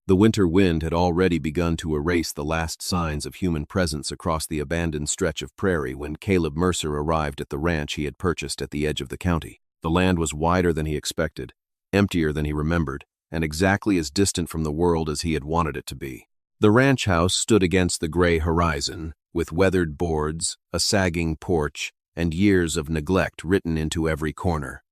The winter wind had already begun to erase the last signs of human presence across the abandoned stretch of prairie when Caleb Mercer arrived at the ranch he had purchased at the edge of the county. The land was wider than he expected, emptier than he remembered, and exactly as distant from the world as he had wanted it to be. The ranch house stood against the gray horizon, with weathered boards, a sagging porch, and years of neglect written into every corner.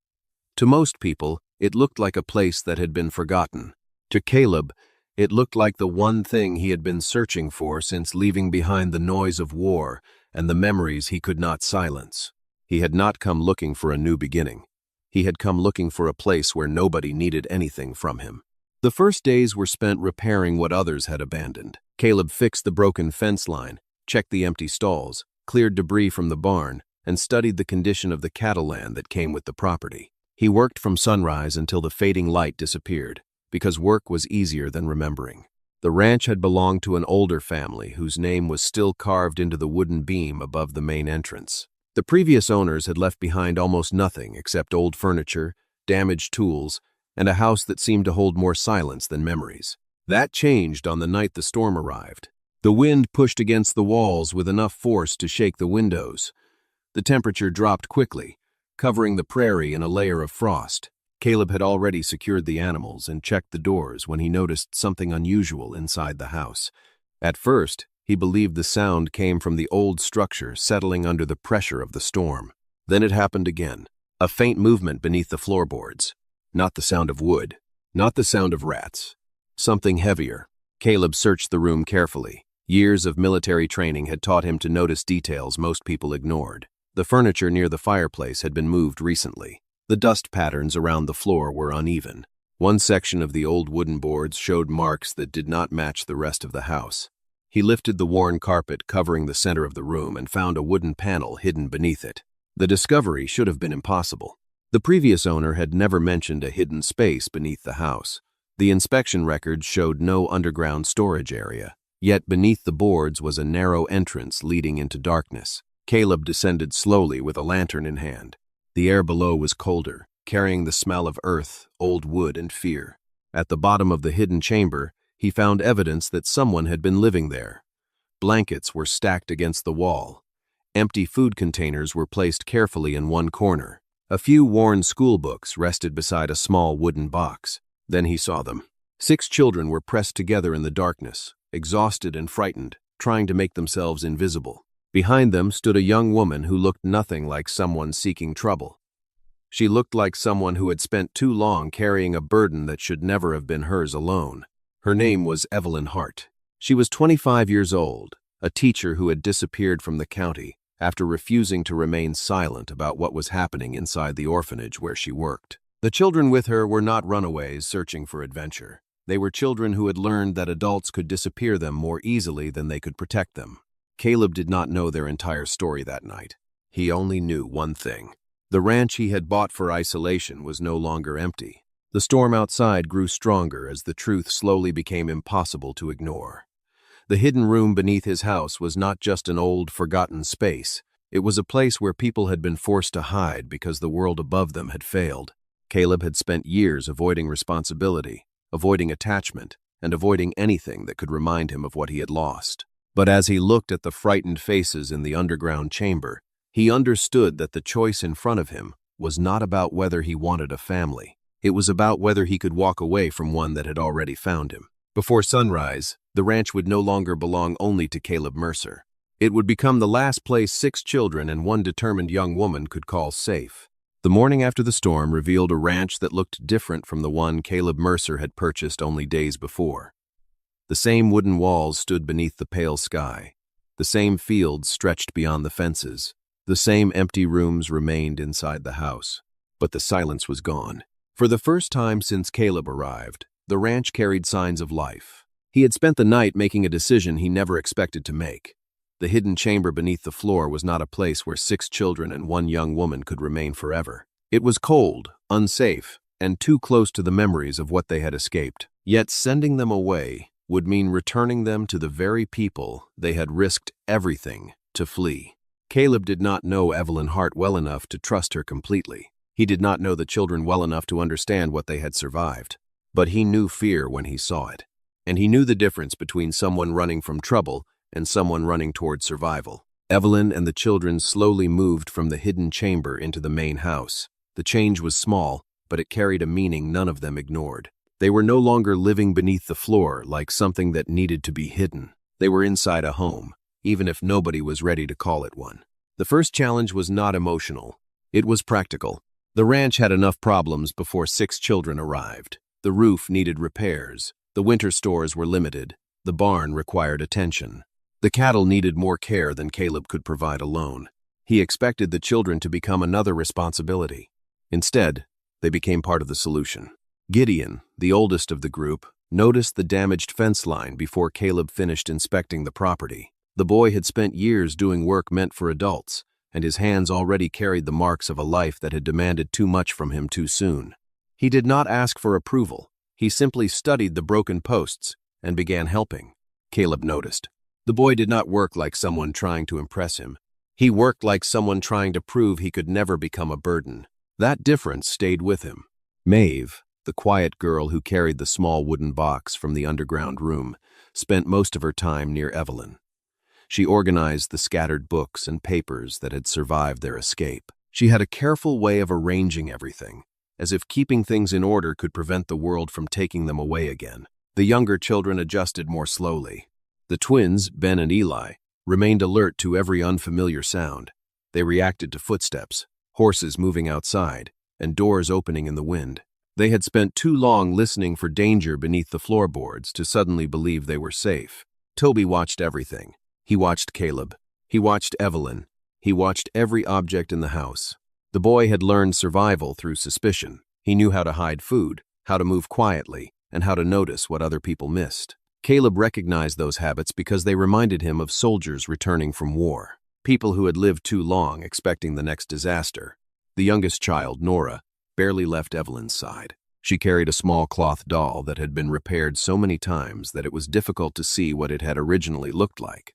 To most people, it looked like a place that had been forgotten. To Caleb, it looked like the one thing he had been searching for since leaving behind the noise of war and the memories he could not silence. He had not come looking for a new beginning. He had come looking for a place where nobody needed anything from him. The first days were spent repairing what others had abandoned. Caleb fixed the broken fence line, checked the empty stalls, cleared debris from the barn, and studied the condition of the cattle land that came with the property. He worked from sunrise until the fading light disappeared, because work was easier than remembering. The ranch had belonged to an older family whose name was still carved into the wooden beam above the main entrance. The previous owners had left behind almost nothing except old furniture, damaged tools, and a house that seemed to hold more silence than memories. That changed on the night the storm arrived. The wind pushed against the walls with enough force to shake the windows. The temperature dropped quickly, covering the prairie in a layer of frost. Caleb had already secured the animals and checked the doors when he noticed something unusual inside the house. At first, he believed the sound came from the old structure settling under the pressure of the storm. Then it happened again, a faint movement beneath the floorboards. Not the sound of wood, not the sound of rats. Something heavier. Caleb searched the room carefully. Years of military training had taught him to notice details most people ignored. The furniture near the fireplace had been moved recently. The dust patterns around the floor were uneven. One section of the old wooden boards showed marks that did not match the rest of the house. He lifted the worn carpet covering the center of the room and found a wooden panel hidden beneath it. The discovery should have been impossible. The previous owner had never mentioned a hidden space beneath the house. The inspection records showed no underground storage area. Yet beneath the boards was a narrow entrance leading into darkness. Caleb descended slowly with a lantern in hand. The air below was colder, carrying the smell of earth, old wood, and fear. At the bottom of the hidden chamber, he found evidence that someone had been living there. Blankets were stacked against the wall. Empty food containers were placed carefully in one corner. A few worn school books rested beside a small wooden box. Then he saw them. 6 children were pressed together in the darkness, exhausted and frightened, trying to make themselves invisible. Behind them stood a young woman who looked nothing like someone seeking trouble. She looked like someone who had spent too long carrying a burden that should never have been hers alone. Her name was Evelyn Hart. She was 25 years old, a teacher who had disappeared from the county after refusing to remain silent about what was happening inside the orphanage where she worked. The children with her were not runaways searching for adventure. They were children who had learned that adults could disappear them more easily than they could protect them. Caleb did not know their entire story that night. He only knew one thing. The ranch he had bought for isolation was no longer empty. The storm outside grew stronger as the truth slowly became impossible to ignore. The hidden room beneath his house was not just an old, forgotten space. It was a place where people had been forced to hide because the world above them had failed. Caleb had spent years avoiding responsibility, avoiding attachment, and avoiding anything that could remind him of what he had lost. But as he looked at the frightened faces in the underground chamber, he understood that the choice in front of him was not about whether he wanted a family. It was about whether he could walk away from one that had already found him. Before sunrise, the ranch would no longer belong only to Caleb Mercer. It would become the last place 6 children and one determined young woman could call safe. The morning after the storm revealed a ranch that looked different from the one Caleb Mercer had purchased only days before. The same wooden walls stood beneath the pale sky. The same fields stretched beyond the fences. The same empty rooms remained inside the house. But the silence was gone. For the first time since Caleb arrived, the ranch carried signs of life. He had spent the night making a decision he never expected to make. The hidden chamber beneath the floor was not a place where 6 children and one young woman could remain forever. It was cold, unsafe, and too close to the memories of what they had escaped. Yet sending them away would mean returning them to the very people they had risked everything to flee. Caleb did not know Evelyn Hart well enough to trust her completely. He did not know the children well enough to understand what they had survived. But he knew fear when he saw it. and he knew the difference between someone running from trouble and someone running toward survival. Evelyn and the children slowly moved from the hidden chamber into the main house. The change was small, but it carried a meaning none of them ignored. They were no longer living beneath the floor like something that needed to be hidden. They were inside a home, even if nobody was ready to call it one. The first challenge was not emotional. It was practical. The ranch had enough problems before 6 children arrived. The roof needed repairs. The winter stores were limited. The barn required attention. The cattle needed more care than Caleb could provide alone. He expected the children to become another responsibility. Instead, they became part of the solution. Gideon, the oldest of the group, noticed the damaged fence line before Caleb finished inspecting the property. The boy had spent years doing work meant for adults, and his hands already carried the marks of a life that had demanded too much from him too soon. He did not ask for approval. He simply studied the broken posts and began helping. Caleb noticed. The boy did not work like someone trying to impress him. He worked like someone trying to prove he could never become a burden. That difference stayed with him. Maeve, the quiet girl who carried the small wooden box from the underground room, spent most of her time near Evelyn. She organized the scattered books and papers that had survived their escape. She had a careful way of arranging everything, as if keeping things in order could prevent the world from taking them away again. The younger children adjusted more slowly. The twins, Ben and Eli, remained alert to every unfamiliar sound. They reacted to footsteps, horses moving outside, and doors opening in the wind. They had spent too long listening for danger beneath the floorboards to suddenly believe they were safe. Toby watched everything. He watched Caleb. He watched Evelyn. He watched every object in the house. The boy had learned survival through suspicion. He knew how to hide food, how to move quietly, and how to notice what other people missed. Caleb recognized those habits because they reminded him of soldiers returning from war, people who had lived too long expecting the next disaster. The youngest child, Nora, barely left Evelyn's side. She carried a small cloth doll that had been repaired so many times that it was difficult to see what it had originally looked like.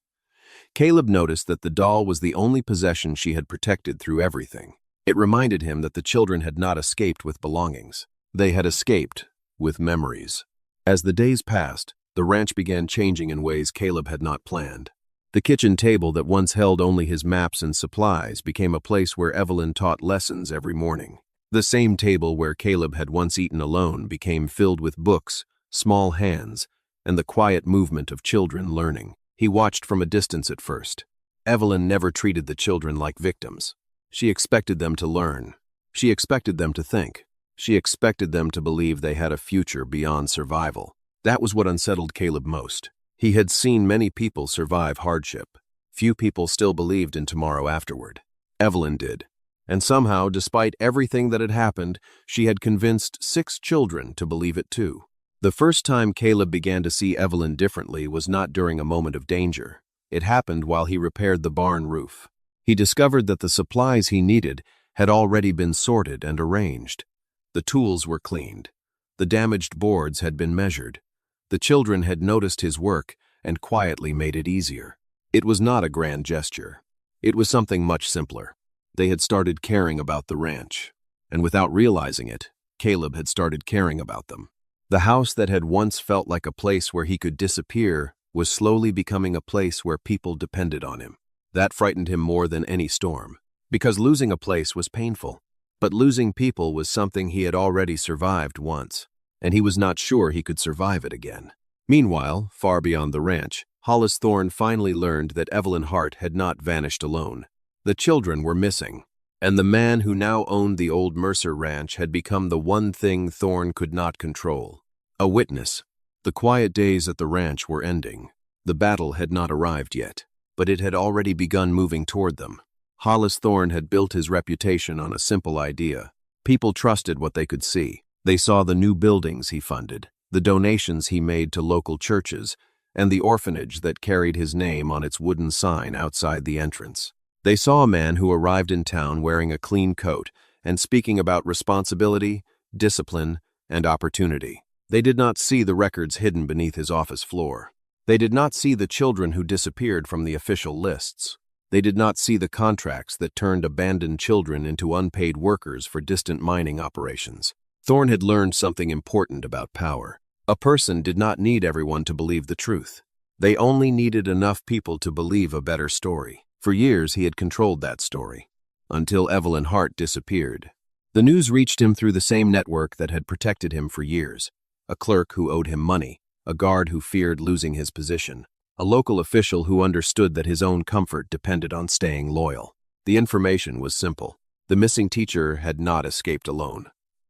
Caleb noticed that the doll was the only possession she had protected through everything. It reminded him that the children had not escaped with belongings. They had escaped with memories. As the days passed, the ranch began changing in ways Caleb had not planned. The kitchen table that once held only his maps and supplies became a place where Evelyn taught lessons every morning. The same table where Caleb had once eaten alone became filled with books, small hands, and the quiet movement of children learning. He watched from a distance at first. Evelyn never treated the children like victims. She expected them to learn. She expected them to think. She expected them to believe they had a future beyond survival. That was what unsettled Caleb most. He had seen many people survive hardship. Few people still believed in tomorrow afterward. Evelyn did. And somehow, despite everything that had happened, she had convinced 6 children to believe it too. The first time Caleb began to see Evelyn differently was not during a moment of danger. It happened while he repaired the barn roof. He discovered that the supplies he needed had already been sorted and arranged. The tools were cleaned. The damaged boards had been measured. The children had noticed his work and quietly made it easier. It was not a grand gesture. It was something much simpler. They had started caring about the ranch. And without realizing it, Caleb had started caring about them. The house that had once felt like a place where he could disappear was slowly becoming a place where people depended on him. That frightened him more than any storm, because losing a place was painful. But losing people was something he had already survived once, and he was not sure he could survive it again. Meanwhile, far beyond the ranch, Hollis Thorne finally learned that Evelyn Hart had not vanished alone. The children were missing, and the man who now owned the old Mercer ranch had become the one thing Thorne could not control. A witness. The quiet days at the ranch were ending. The battle had not arrived yet, but it had already begun moving toward them. Hollis Thorne had built his reputation on a simple idea. People trusted what they could see. They saw the new buildings he funded, the donations he made to local churches, and the orphanage that carried his name on its wooden sign outside the entrance. They saw a man who arrived in town wearing a clean coat and speaking about responsibility, discipline, and opportunity. They did not see the records hidden beneath his office floor. They did not see the children who disappeared from the official lists. They did not see the contracts that turned abandoned children into unpaid workers for distant mining operations. Thorne had learned something important about power. A person did not need everyone to believe the truth. They only needed enough people to believe a better story. For years, he had controlled that story, until Evelyn Hart disappeared. The news reached him through the same network that had protected him for years. A clerk who owed him money, a guard who feared losing his position, a local official who understood that his own comfort depended on staying loyal. The information was simple. The missing teacher had not escaped alone.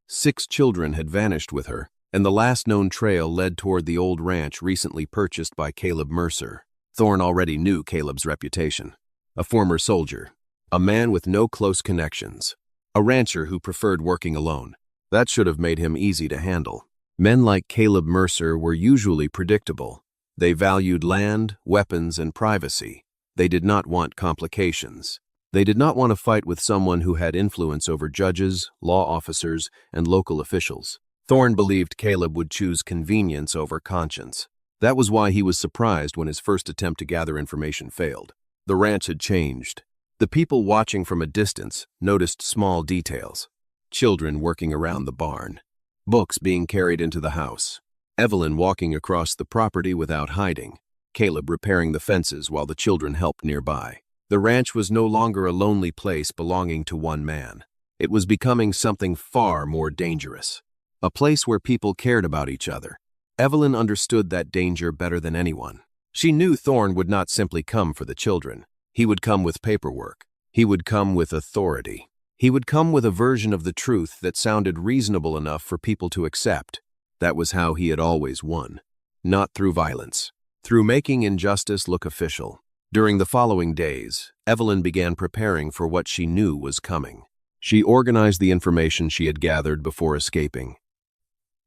6 children had vanished with her, and the last known trail led toward the old ranch recently purchased by Caleb Mercer. Thorne already knew Caleb's reputation. A former soldier, a man with no close connections, a rancher who preferred working alone. That should have made him easy to handle. Men like Caleb Mercer were usually predictable. They valued land, weapons, and privacy. They did not want complications. They did not want to fight with someone who had influence over judges, law officers, and local officials. Thorne believed Caleb would choose convenience over conscience. That was why he was surprised when his first attempt to gather information failed. The ranch had changed. The people watching from a distance noticed small details. Children working around the barn. Books being carried into the house. Evelyn walking across the property without hiding. Caleb repairing the fences while the children helped nearby. The ranch was no longer a lonely place belonging to one man. It was becoming something far more dangerous. A place where people cared about each other. Evelyn understood that danger better than anyone. She knew Thorne would not simply come for the children. He would come with paperwork. He would come with authority. He would come with a version of the truth that sounded reasonable enough for people to accept. That was how he had always won. Not through violence. Through making injustice look official. During the following days, Evelyn began preparing for what she knew was coming. She organized the information she had gathered before escaping.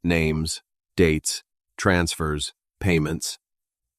Names, dates, transfers, payments,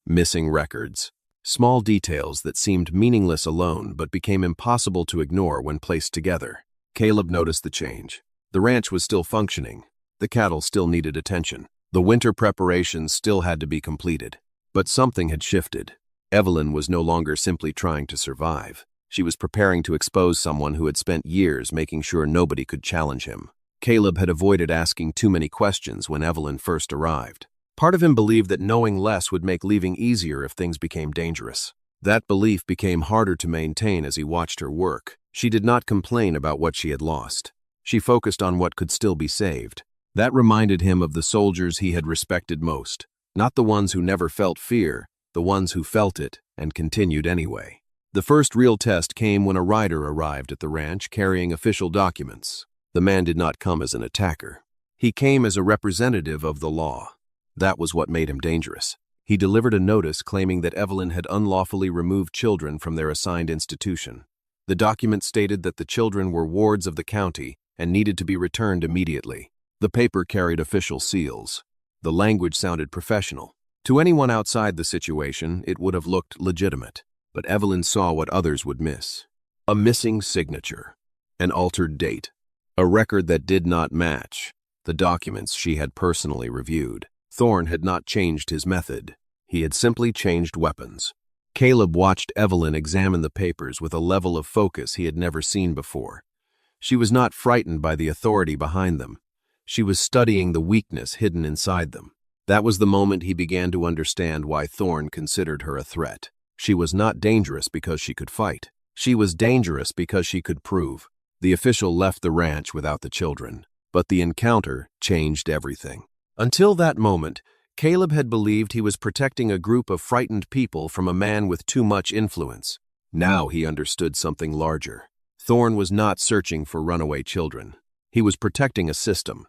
missing records. Small details that seemed meaningless alone but became impossible to ignore when placed together. Caleb noticed the change. The ranch was still functioning. The cattle still needed attention. The winter preparations still had to be completed. But something had shifted. Evelyn was no longer simply trying to survive. She was preparing to expose someone who had spent years making sure nobody could challenge him. Caleb had avoided asking too many questions when Evelyn first arrived. Part of him believed that knowing less would make leaving easier if things became dangerous. That belief became harder to maintain as he watched her work. She did not complain about what she had lost. She focused on what could still be saved. That reminded him of the soldiers he had respected most. Not the ones who never felt fear, the ones who felt it and continued anyway. The first real test came when a rider arrived at the ranch carrying official documents. The man did not come as an attacker. He came as a representative of the law. That was what made him dangerous. He delivered a notice claiming that Evelyn had unlawfully removed children from their assigned institution. The document stated that the children were wards of the county and needed to be returned immediately. The paper carried official seals. The language sounded professional. To anyone outside the situation, it would have looked legitimate. But Evelyn saw what others would miss. A missing signature. An altered date. A record that did not match the documents she had personally reviewed. Thorne had not changed his method. He had simply changed weapons. Caleb watched Evelyn examine the papers with a level of focus he had never seen before. She was not frightened by the authority behind them. She was studying the weakness hidden inside them. That was the moment he began to understand why Thorne considered her a threat. She was not dangerous because she could fight. She was dangerous because she could prove. The official left the ranch without the children, but the encounter changed everything. Until that moment, Caleb had believed he was protecting a group of frightened people from a man with too much influence. Now he understood something larger. Thorne was not searching for runaway children. He was protecting a system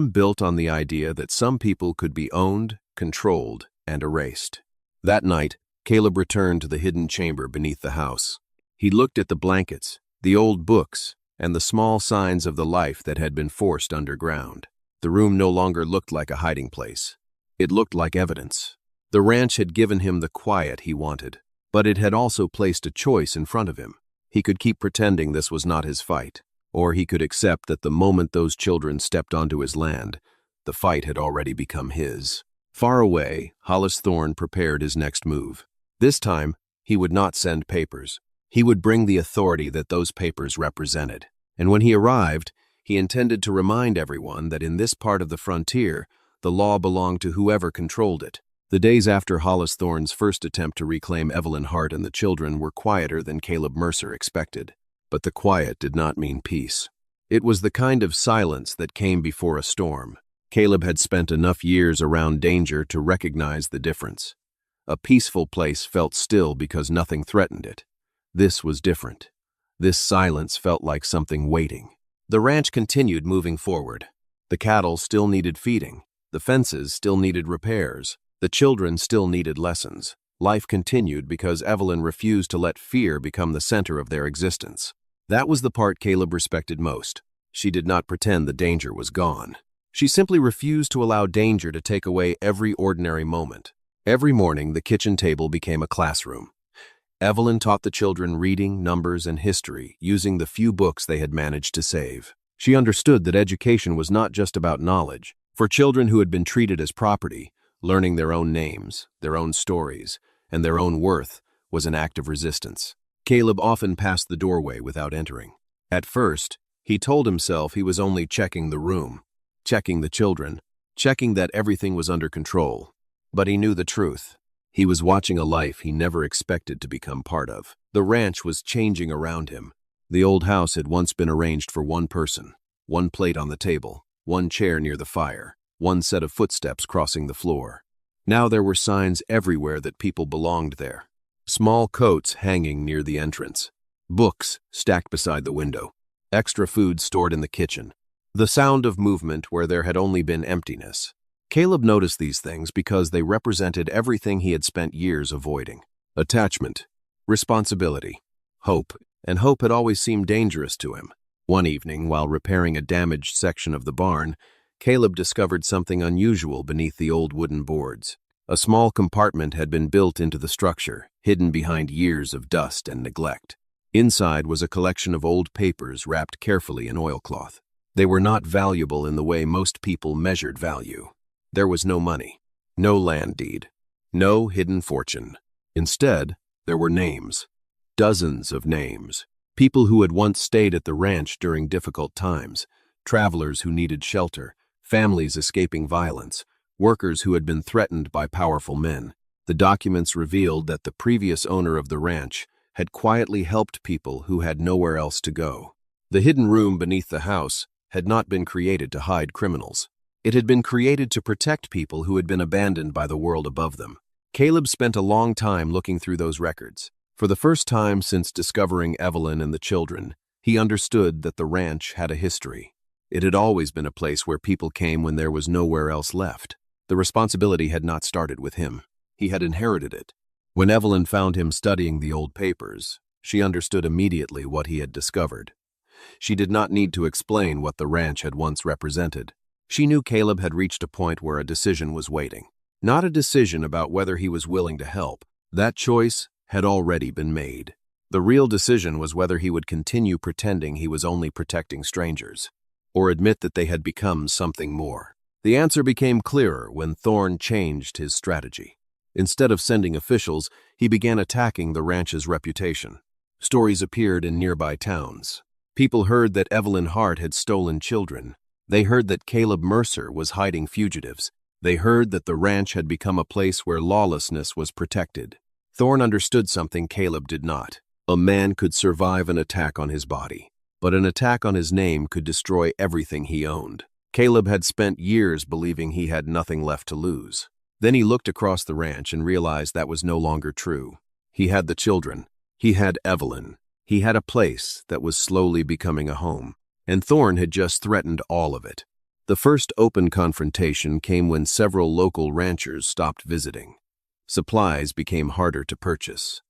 built on the idea that some people could be owned, controlled, and erased. That night, Caleb returned to the hidden chamber beneath the house. He looked at the blankets, the old books, and the small signs of the life that had been forced underground. The room no longer looked like a hiding place. It looked like evidence. The ranch had given him the quiet he wanted, but it had also placed a choice in front of him. He could keep pretending this was not his fight, or he could accept that the moment those children stepped onto his land, the fight had already become his. Far away, Hollis Thorne prepared his next move. This time, he would not send papers. He would bring the authority that those papers represented. And when he arrived, he intended to remind everyone that in this part of the frontier, The law belonged to whoever controlled it. The days after Hollis Thorne's first attempt to reclaim Evelyn Hart and the children were quieter than Caleb Mercer expected. But the quiet did not mean peace. It was the kind of silence that came before a storm. Caleb had spent enough years around danger to recognize the difference. A peaceful place felt still because nothing threatened it. This was different. This silence felt like something waiting. The ranch continued moving forward. The cattle still needed feeding. The fences still needed repairs. The children still needed lessons. Life continued because Evelyn refused to let fear become the center of their existence. That was the part Caleb respected most. She did not pretend the danger was gone. She simply refused to allow danger to take away every ordinary moment. Every morning, the kitchen table became a classroom. Evelyn taught the children reading, numbers, and history, using the few books they had managed to save. She understood that education was not just about knowledge. For children who had been treated as property, learning their own names, their own stories, and their own worth was an act of resistance. Caleb often passed the doorway without entering. At first, he told himself he was only checking the room, checking the children, checking that everything was under control. But he knew the truth. He was watching a life he never expected to become part of. The ranch was changing around him. The old house had once been arranged for one person, one plate on the table, one chair near the fire, one set of footsteps crossing the floor. Now there were signs everywhere that people belonged there. Small coats hanging near the entrance, books stacked beside the window, extra food stored in the kitchen, the sound of movement where there had only been emptiness. Caleb noticed these things because they represented everything he had spent years avoiding. Attachment, responsibility, hope, and hope had always seemed dangerous to him. One evening, while repairing a damaged section of the barn, Caleb discovered something unusual beneath the old wooden boards. A small compartment had been built into the structure, hidden behind years of dust and neglect. Inside was a collection of old papers wrapped carefully in oilcloth. They were not valuable in the way most people measured value. There was no money, no land deed, no hidden fortune. Instead, there were names. Dozens of names. People who had once stayed at the ranch during difficult times, travelers who needed shelter, families escaping violence, workers who had been threatened by powerful men. The documents revealed that the previous owner of the ranch had quietly helped people who had nowhere else to go. The hidden room beneath the house had not been created to hide criminals. It had been created to protect people who had been abandoned by the world above them. Caleb spent a long time looking through those records. For the first time since discovering Evelyn and the children, he understood that the ranch had a history. It had always been a place where people came when there was nowhere else left. The responsibility had not started with him. He had inherited it. When Evelyn found him studying the old papers, she understood immediately what he had discovered. She did not need to explain what the ranch had once represented. She knew Caleb had reached a point where a decision was waiting. Not a decision about whether he was willing to help. That choice had already been made. The real decision was whether he would continue pretending he was only protecting strangers, or admit that they had become something more. The answer became clearer when Thorne changed his strategy. Instead of sending officials, he began attacking the ranch's reputation. Stories appeared in nearby towns. People heard that Evelyn Hart had stolen children. They heard that Caleb Mercer was hiding fugitives. They heard that the ranch had become a place where lawlessness was protected. Thorne understood something Caleb did not. A man could survive an attack on his body, but an attack on his name could destroy everything he owned. Caleb had spent years believing he had nothing left to lose. Then he looked across the ranch and realized that was no longer true. He had the children. He had Evelyn. He had a place that was slowly becoming a home, and Thorne had just threatened all of it. The first open confrontation came when several local ranchers stopped visiting. Supplies became harder to purchase.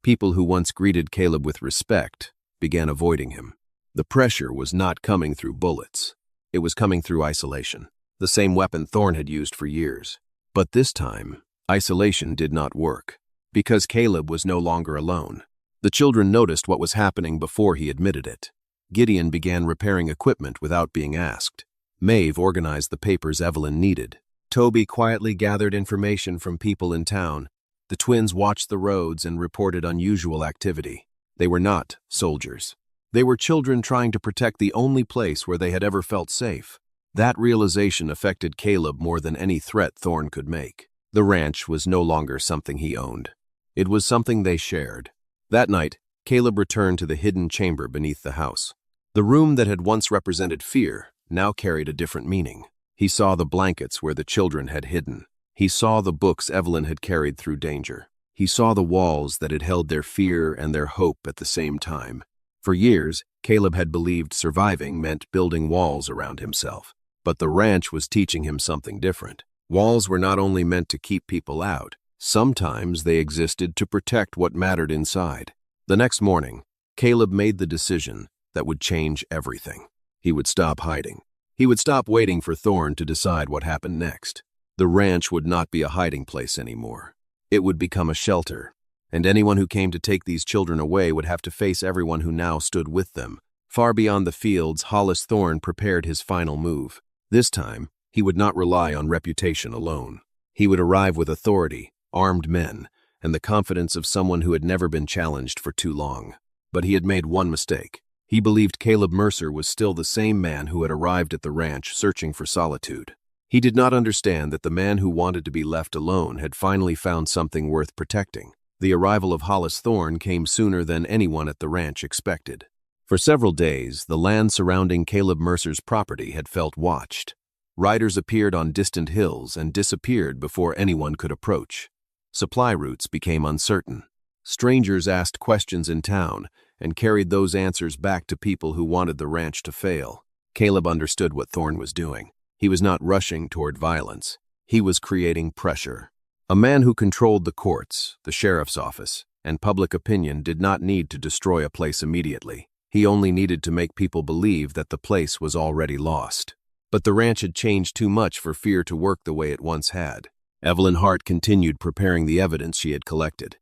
People who once greeted Caleb with respect began avoiding him. The pressure was not coming through bullets. It was coming through isolation, the same weapon Thorne had used for years. But this time, isolation did not work, because Caleb was no longer alone. The children noticed what was happening before he admitted it. Gideon began repairing equipment without being asked. Maeve organized the papers Evelyn needed. Toby quietly gathered information from people in town. The twins watched the roads and reported unusual activity. They were not soldiers. They were children trying to protect the only place where they had ever felt safe. That realization affected Caleb more than any threat Thorn could make. The ranch was no longer something he owned. It was something they shared. That night, Caleb returned to the hidden chamber beneath the house. The room that had once represented fear now carried a different meaning. He saw the blankets where the children had hidden. He saw the books Evelyn had carried through danger. He saw the walls that had held their fear and their hope at the same time. For years, Caleb had believed surviving meant building walls around himself. But the ranch was teaching him something different. Walls were not only meant to keep people out, sometimes they existed to protect what mattered inside. The next morning, Caleb made the decision that would change everything. He would stop hiding. He would stop waiting for Thorn to decide what happened next. The ranch would not be a hiding place anymore. It would become a shelter, and anyone who came to take these children away would have to face everyone who now stood with them. Far beyond the fields, Hollis Thorn prepared his final move. This time, he would not rely on reputation alone. He would arrive with authority, armed men, and the confidence of someone who had never been challenged for too long. But he had made one mistake. He believed Caleb Mercer was still the same man who had arrived at the ranch searching for solitude. He did not understand that the man who wanted to be left alone had finally found something worth protecting. The arrival of Hollis Thorn came sooner than anyone at the ranch expected. For several days, the land surrounding Caleb Mercer's property had felt watched. Riders appeared on distant hills and disappeared before anyone could approach. Supply routes became uncertain. Strangers asked questions in town and carried those answers back to people who wanted the ranch to fail. Caleb understood what Thorn was doing. He was not rushing toward violence. He was creating pressure. A man who controlled the courts, the sheriff's office, and public opinion did not need to destroy a place immediately. He only needed to make people believe that the place was already lost. But the ranch had changed too much for fear to work the way it once had. Evelyn Hart continued preparing the evidence she had collected.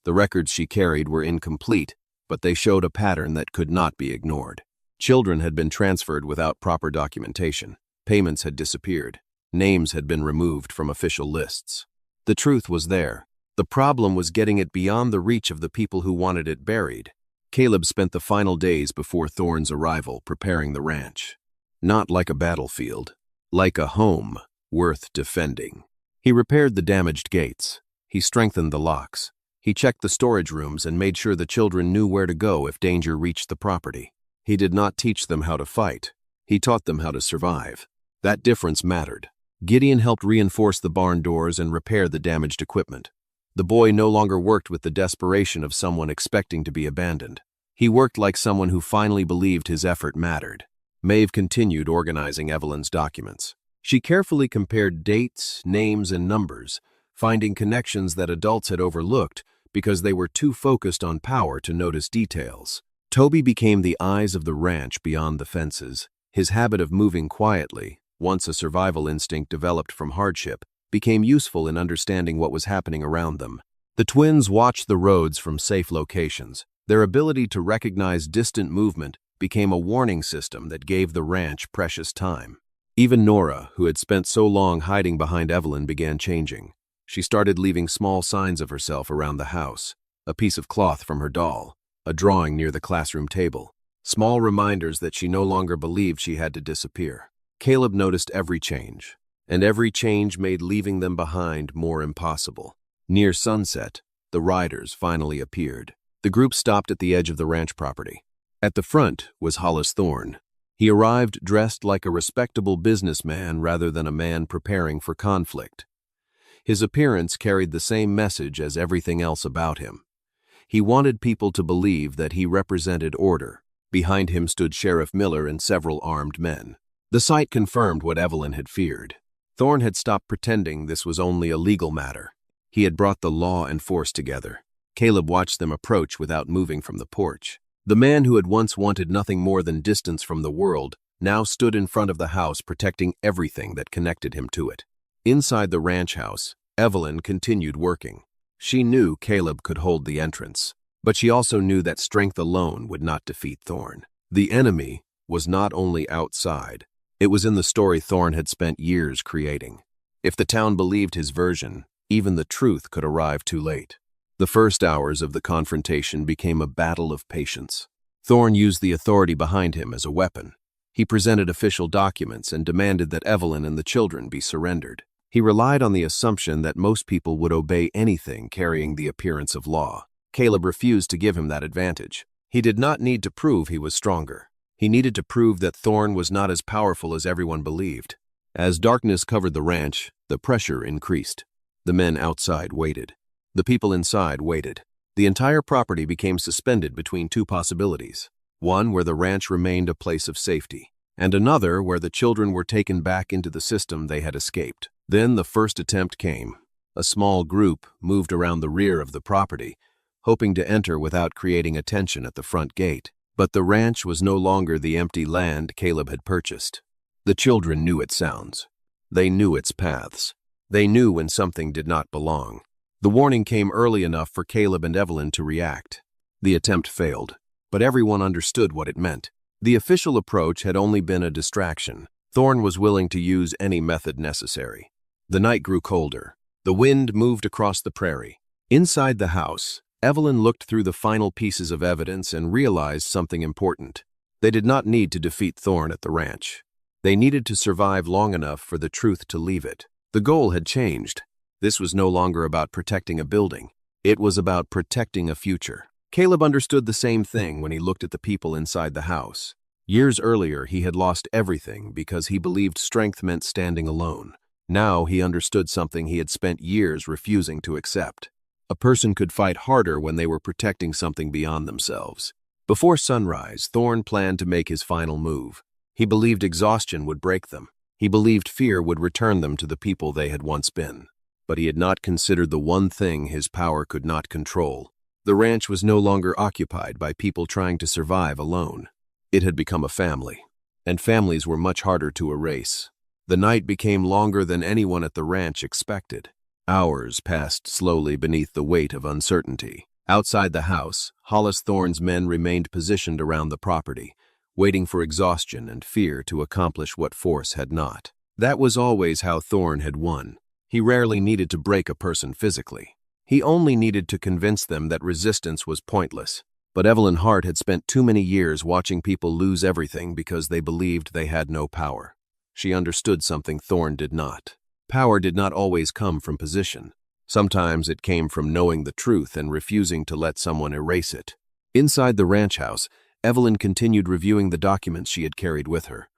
The records she carried were incomplete, but they showed a pattern that could not be ignored. Children had been transferred without proper documentation. Payments had disappeared. Names had been removed from official lists. The truth was there. The problem was getting it beyond the reach of the people who wanted it buried. Caleb spent the final days before Thorn's arrival preparing the ranch. Not like a battlefield, like a home worth defending. He repaired the damaged gates. He strengthened the locks. He checked the storage rooms and made sure the children knew where to go if danger reached the property. He did not teach them how to fight. He taught them how to survive. That difference mattered. Gideon helped reinforce the barn doors and repair the damaged equipment. The boy no longer worked with the desperation of someone expecting to be abandoned. He worked like someone who finally believed his effort mattered. Maeve continued organizing Evelyn's documents. She carefully compared dates, names, and numbers, finding connections that adults had overlooked because they were too focused on power to notice details. Toby became the eyes of the ranch beyond the fences. His habit of moving quietly, once a survival instinct developed from hardship, became useful in understanding what was happening around them. The twins watched the roads from safe locations. Their ability to recognize distant movement became a warning system that gave the ranch precious time. Even Nora, who had spent so long hiding behind Evelyn, began changing. She started leaving small signs of herself around the house, a piece of cloth from her doll, a drawing near the classroom table, small reminders that she no longer believed she had to disappear. Caleb noticed every change, and every change made leaving them behind more impossible. Near sunset, the riders finally appeared. The group stopped at the edge of the ranch property. At the front was Hollis Thorn. He arrived dressed like a respectable businessman rather than a man preparing for conflict. His appearance carried the same message as everything else about him. He wanted people to believe that he represented order. Behind him stood Sheriff Miller and several armed men. The sight confirmed what Evelyn had feared. Thorn had stopped pretending this was only a legal matter. He had brought the law and force together. Caleb watched them approach without moving from the porch. The man who had once wanted nothing more than distance from the world now stood in front of the house protecting everything that connected him to it. Inside the ranch house, Evelyn continued working. She knew Caleb could hold the entrance, but she also knew that strength alone would not defeat Thorn. The enemy was not only outside, it was in the story Thorn had spent years creating. If the town believed his version, even the truth could arrive too late. The first hours of the confrontation became a battle of patience. Thorn used the authority behind him as a weapon. He presented official documents and demanded that Evelyn and the children be surrendered. He relied on the assumption that most people would obey anything carrying the appearance of law. Caleb refused to give him that advantage. He did not need to prove he was stronger. He needed to prove that Thorn was not as powerful as everyone believed. As darkness covered the ranch, the pressure increased. The men outside waited. The people inside waited. The entire property became suspended between two possibilities. One where the ranch remained a place of safety, and another where the children were taken back into the system they had escaped. Then the first attempt came. A small group moved around the rear of the property, hoping to enter without creating attention at the front gate. But the ranch was no longer the empty land Caleb had purchased. The children knew its sounds. They knew its paths. They knew when something did not belong. The warning came early enough for Caleb and Evelyn to react. The attempt failed, but everyone understood what it meant. The official approach had only been a distraction. Thorn was willing to use any method necessary. The night grew colder. The wind moved across the prairie. Inside the house, Evelyn looked through the final pieces of evidence and realized something important. They did not need to defeat Thorn at the ranch. They needed to survive long enough for the truth to leave it. The goal had changed. This was no longer about protecting a building. It was about protecting a future. Caleb understood the same thing when he looked at the people inside the house. Years earlier, he had lost everything because he believed strength meant standing alone. Now he understood something he had spent years refusing to accept. A person could fight harder when they were protecting something beyond themselves. Before sunrise, Thorn planned to make his final move. He believed exhaustion would break them. He believed fear would return them to the people they had once been. But he had not considered the one thing his power could not control. The ranch was no longer occupied by people trying to survive alone. It had become a family, and families were much harder to erase. The night became longer than anyone at the ranch expected. Hours passed slowly beneath the weight of uncertainty. Outside the house, Hollis Thorn's men remained positioned around the property, waiting for exhaustion and fear to accomplish what force had not. That was always how Thorn had won. He rarely needed to break a person physically. He only needed to convince them that resistance was pointless. But Evelyn Hart had spent too many years watching people lose everything because they believed they had no power. She understood something Thorn did not. Power did not always come from position. Sometimes it came from knowing the truth and refusing to let someone erase it. Inside the ranch house, Evelyn continued reviewing the documents she had carried with her.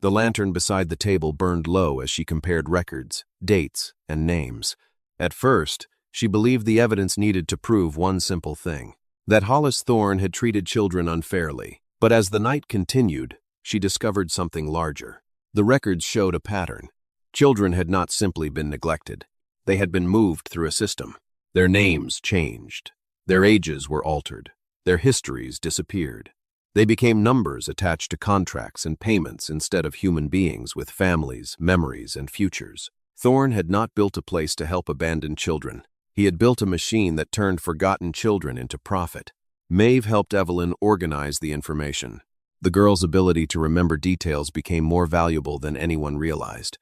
The lantern beside the table burned low as she compared records, dates, and names. At first, she believed the evidence needed to prove one simple thing, that Hollis Thorn had treated children unfairly. But as the night continued, she discovered something larger. The records showed a pattern. Children had not simply been neglected. They had been moved through a system. Their names changed. Their ages were altered. Their histories disappeared. They became numbers attached to contracts and payments instead of human beings with families, memories, and futures. Thorn had not built a place to help abandoned children. He had built a machine that turned forgotten children into profit. Maeve helped Evelyn organize the information. The girl's ability to remember details became more valuable than anyone realized.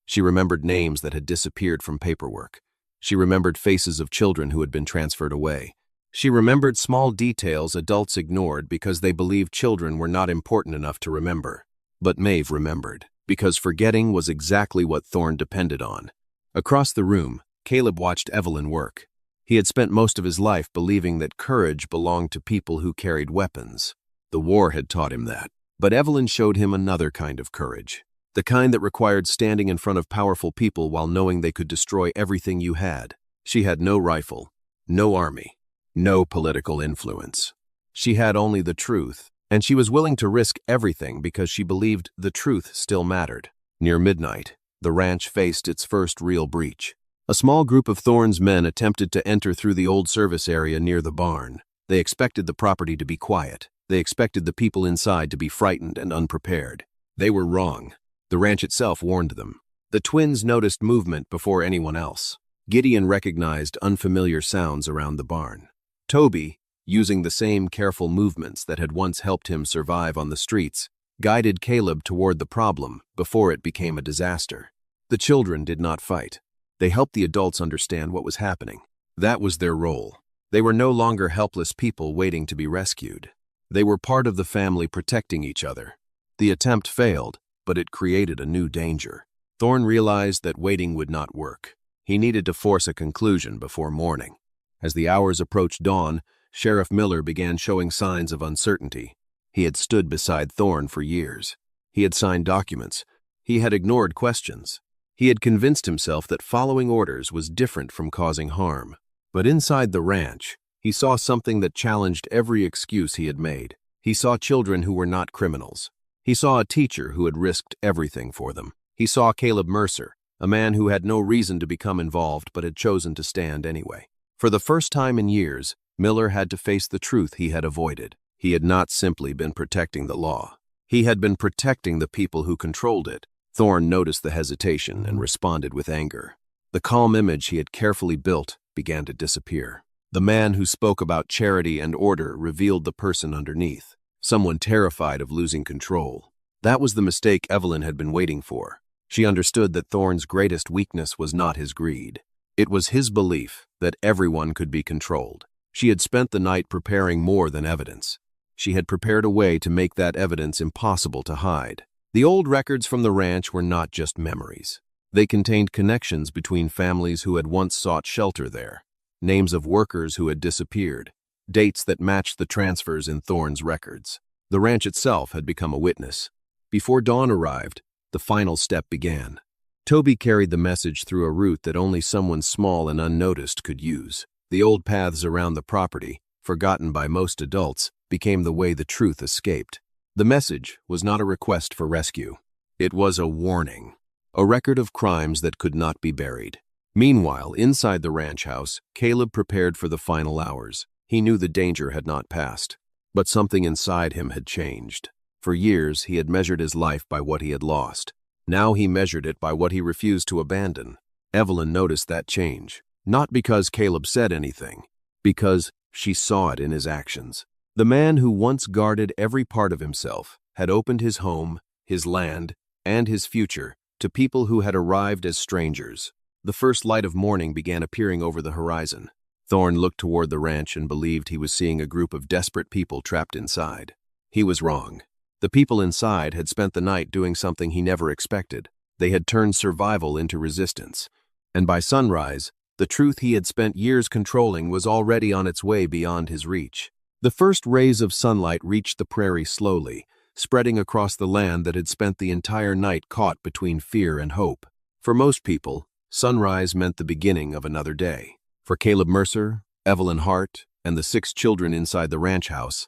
She remembered names that had disappeared from paperwork. She remembered faces of children who had been transferred away. She remembered small details adults ignored because they believed children were not important enough to remember. But Maeve remembered, because forgetting was exactly what Thorn depended on. Across the room, Caleb watched Evelyn work. He had spent most of his life believing that courage belonged to people who carried weapons. The war had taught him that. But Evelyn showed him another kind of courage. The kind that required standing in front of powerful people while knowing they could destroy everything you had. She had no rifle, no army, no political influence. She had only the truth, and she was willing to risk everything because she believed the truth still mattered. Near midnight, the ranch faced its first real breach. A small group of Thorn's men attempted to enter through the old service area near the barn. They expected the property to be quiet. They expected the people inside to be frightened and unprepared. They were wrong. The ranch itself warned them. The twins noticed movement before anyone else. Gideon recognized unfamiliar sounds around the barn. Toby, using the same careful movements that had once helped him survive on the streets, guided Caleb toward the problem before it became a disaster. The children did not fight. They helped the adults understand what was happening. That was their role. They were no longer helpless people waiting to be rescued. They were part of the family protecting each other. The attempt failed, but it created a new danger. Thorne realized that waiting would not work. He needed to force a conclusion before morning. As the hours approached dawn, Sheriff Miller began showing signs of uncertainty. He had stood beside Thorne for years. He had signed documents. He had ignored questions. He had convinced himself that following orders was different from causing harm. But inside the ranch, he saw something that challenged every excuse he had made. He saw children who were not criminals. He saw a teacher who had risked everything for them. He saw Caleb Mercer, a man who had no reason to become involved but had chosen to stand anyway. For the first time in years, Miller had to face the truth he had avoided. He had not simply been protecting the law. He had been protecting the people who controlled it. Thorne noticed the hesitation and responded with anger. The calm image he had carefully built began to disappear. The man who spoke about charity and order revealed the person underneath, someone terrified of losing control. That was the mistake Evelyn had been waiting for. She understood that Thorne's greatest weakness was not his greed. It was his belief that everyone could be controlled. She had spent the night preparing more than evidence. She had prepared a way to make that evidence impossible to hide. The old records from the ranch were not just memories. They contained connections between families who had once sought shelter there, names of workers who had disappeared, dates that matched the transfers in Thorne's records. The ranch itself had become a witness. Before dawn arrived, the final step began. Toby carried the message through a route that only someone small and unnoticed could use. The old paths around the property, forgotten by most adults, became the way the truth escaped. The message was not a request for rescue. It was a warning, a record of crimes that could not be buried. Meanwhile, inside the ranch house, Caleb prepared for the final hours. He knew the danger had not passed, but something inside him had changed. For years, he had measured his life by what he had lost. Now he measured it by what he refused to abandon. Evelyn noticed that change, not because Caleb said anything, because she saw it in his actions. The man who once guarded every part of himself had opened his home, his land, and his future to people who had arrived as strangers. The first light of morning began appearing over the horizon. Thorne looked toward the ranch and believed he was seeing a group of desperate people trapped inside. He was wrong. The people inside had spent the night doing something he never expected. They had turned survival into resistance. And by sunrise, the truth he had spent years controlling was already on its way beyond his reach. The first rays of sunlight reached the prairie slowly, spreading across the land that had spent the entire night caught between fear and hope. For most people, sunrise meant the beginning of another day. For Caleb Mercer, Evelyn Hart, and the 6 children inside the ranch house,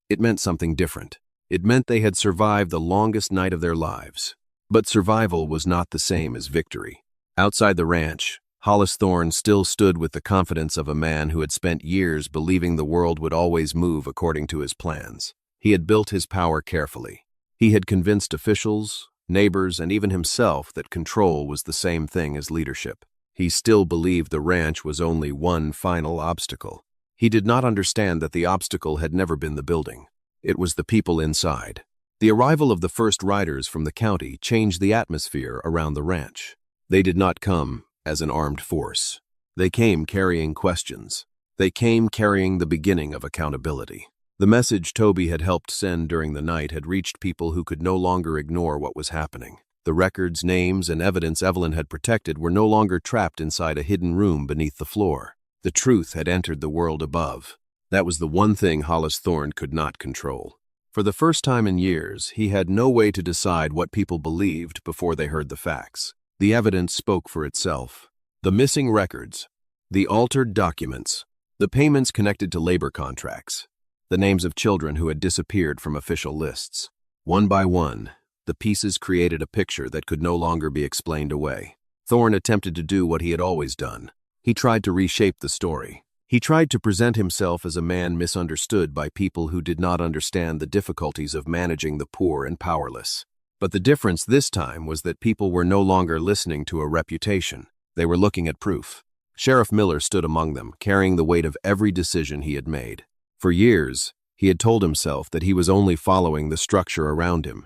it meant something different. It meant they had survived the longest night of their lives. But survival was not the same as victory. Outside the ranch, Hollis Thorne still stood with the confidence of a man who had spent years believing the world would always move according to his plans. He had built his power carefully. He had convinced officials, neighbors, and even himself that control was the same thing as leadership. He still believed the ranch was only one final obstacle. He did not understand that the obstacle had never been the building. It was the people inside. The arrival of the first riders from the county changed the atmosphere around the ranch. They did not come as an armed force. They came carrying questions. They came carrying the beginning of accountability. The message Toby had helped send during the night had reached people who could no longer ignore what was happening. The records, names, and evidence Evelyn had protected were no longer trapped inside a hidden room beneath the floor. The truth had entered the world above. That was the one thing Hollis Thorne could not control. For the first time in years, he had no way to decide what people believed before they heard the facts. The evidence spoke for itself. The missing records, the altered documents, the payments connected to labor contracts, the names of children who had disappeared from official lists. One by one, the pieces created a picture that could no longer be explained away. Thorne attempted to do what he had always done. He tried to reshape the story. He tried to present himself as a man misunderstood by people who did not understand the difficulties of managing the poor and powerless. But the difference this time was that people were no longer listening to a reputation. They were looking at proof. Sheriff Miller stood among them, carrying the weight of every decision he had made. For years, he had told himself that he was only following the structure around him.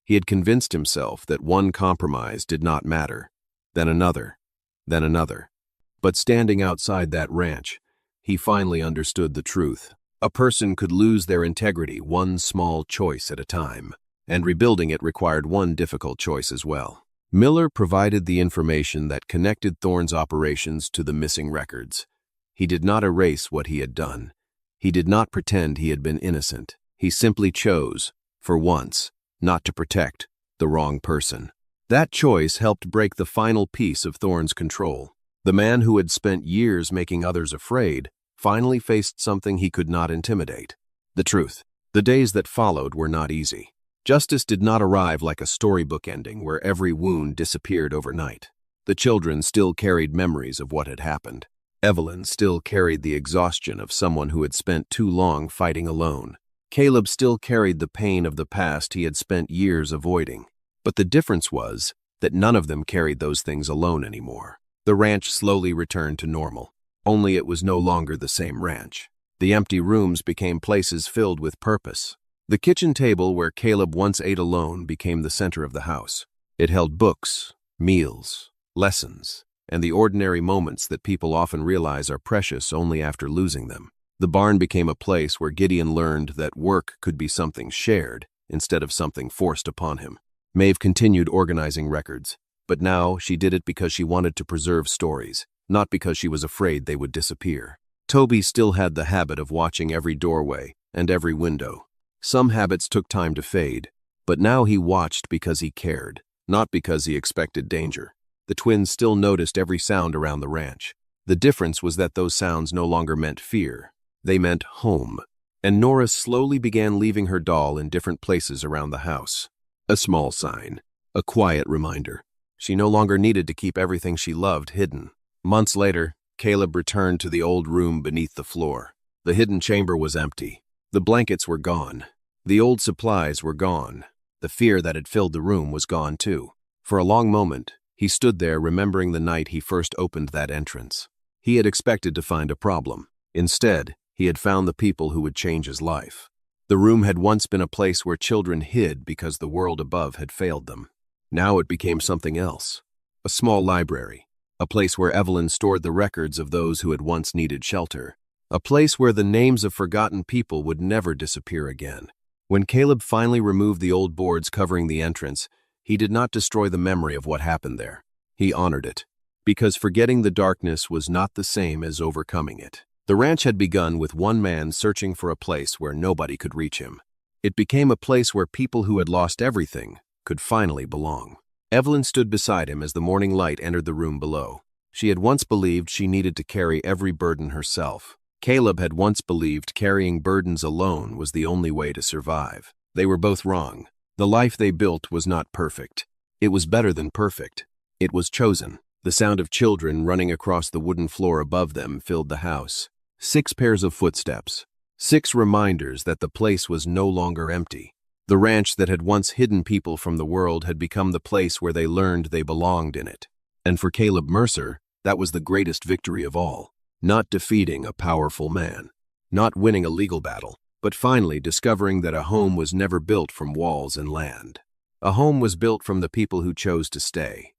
He had convinced himself that one compromise did not matter, then another, then another. But standing outside that ranch, he finally understood the truth. A person could lose their integrity one small choice at a time. and rebuilding it required one difficult choice as well. Miller provided the information that connected Thorne's operations to the missing records. He did not erase what he had done. He did not pretend he had been innocent. He simply chose, for once, not to protect the wrong person. That choice helped break the final piece of Thorne's control. The man who had spent years making others afraid finally faced something he could not intimidate: the truth. The days that followed were not easy. Justice did not arrive like a storybook ending where every wound disappeared overnight. The children still carried memories of what had happened. Evelyn still carried the exhaustion of someone who had spent too long fighting alone. Caleb still carried the pain of the past he had spent years avoiding. But the difference was that none of them carried those things alone anymore. The ranch slowly returned to normal, only it was no longer the same ranch. The empty rooms became places filled with purpose. The kitchen table where Caleb once ate alone became the center of the house. It held books, meals, lessons, and the ordinary moments that people often realize are precious only after losing them. The barn became a place where Gideon learned that work could be something shared instead of something forced upon him. Maeve continued organizing records, but now she did it because she wanted to preserve stories, not because she was afraid they would disappear. Toby still had the habit of watching every doorway and every window. Some habits took time to fade, but now he watched because he cared, not because he expected danger. The twins still noticed every sound around the ranch. The difference was that those sounds no longer meant fear. They meant home. And Nora slowly began leaving her doll in different places around the house. A small sign, a quiet reminder. She no longer needed to keep everything she loved hidden. Months later, Caleb returned to the old room beneath the floor. The hidden chamber was empty. The blankets were gone. The old supplies were gone. The fear that had filled the room was gone too. For a long moment, he stood there remembering the night he first opened that entrance. He had expected to find a problem. Instead, he had found the people who would change his life. The room had once been a place where children hid because the world above had failed them. Now it became something else. A small library. A place where Evelyn stored the records of those who had once needed shelter. A place where the names of forgotten people would never disappear again. When Caleb finally removed the old boards covering the entrance, he did not destroy the memory of what happened there. He honored it, because forgetting the darkness was not the same as overcoming it. The ranch had begun with one man searching for a place where nobody could reach him. It became a place where people who had lost everything could finally belong. Evelyn stood beside him as the morning light entered the room below. She had once believed she needed to carry every burden herself. Caleb had once believed carrying burdens alone was the only way to survive. They were both wrong. The life they built was not perfect. It was better than perfect. It was chosen. The sound of children running across the wooden floor above them filled the house. 6 pairs of footsteps. 6 reminders that the place was no longer empty. The ranch that had once hidden people from the world had become the place where they learned they belonged in it. And for Caleb Mercer, that was the greatest victory of all. Not defeating a powerful man, not winning a legal battle, but finally discovering that a home was never built from walls and land. A home was built from the people who chose to stay.